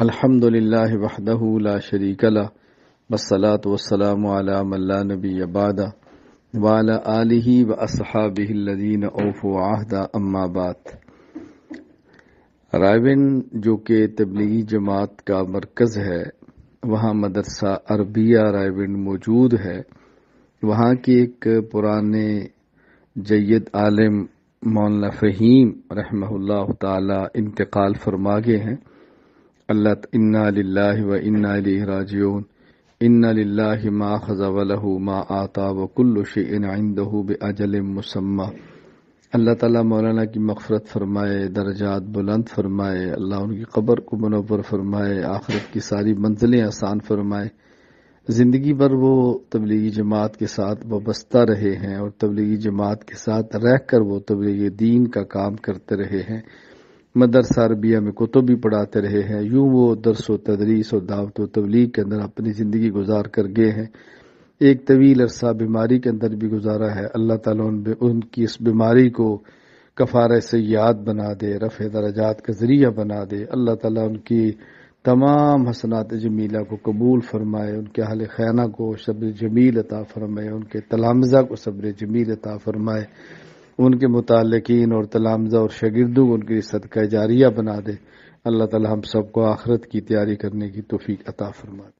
الحمد للہ وحدہ لا شریک لہ والصلاة والسلام علی من لا نبی بعدہ وعلی آلہ واصحابہ الذین اوفوا عہدہ اما بعد۔ رائیونڈ جو کہ تبلیغی جماعت کا مرکز ہے، وہاں مدرسہ عربیہ رائیونڈ موجود ہے۔ وہاں کے ایک پرانے جید عالم مولانا فہیم رحمہ اللہ تعالی انتقال فرما گئے ہیں۔ اللہ انا للہ و انا الیہ راجعون۔ ان للہ ما اخذ ولہ ما آتا وکل شیء عنده باجل مسمی۔ اللہ تعالیٰ مولانا کی مغفرت فرمائے، درجات بلند فرمائے، اللہ ان کی قبر کو منور فرمائے، آخرت کی ساری منزلیں آسان فرمائے۔ زندگی بھر وہ تبلیغی جماعت کے ساتھ وابستہ رہے ہیں اور تبلیغی جماعت کے ساتھ رہ کر وہ تبلیغ دین کا کام کرتے رہے ہیں۔ مدرسہ عربیہ میں کتب بھی پڑھاتے رہے ہیں۔ یوں وہ درس و تدریس اور دعوت و تبلیغ کے اندر اپنی زندگی گزار کر گئے ہیں۔ ایک طویل عرصہ بیماری کے اندر بھی گزارا ہے۔ اللہ تعالیٰ ان کی اس بیماری کو کفارہ سیئات بنا دے، رفع درجات کا ذریعہ بنا دے۔ اللہ تعالیٰ ان کی تمام حسنات جمیلہ کو قبول فرمائے، ان کے اہل خانہ کو صبر جمیل عطا فرمائے، ان کے تلامذہ کو صبر جمیل عطا فرمائے، ان کے متعلقین اور تلامذہ اور شاگردوں کو ان کی صدقہ جاریہ بنا دے۔ اللہ تعالیٰ ہم سب کو آخرت کی تیاری کرنے کی توفیق عطا فرمائے۔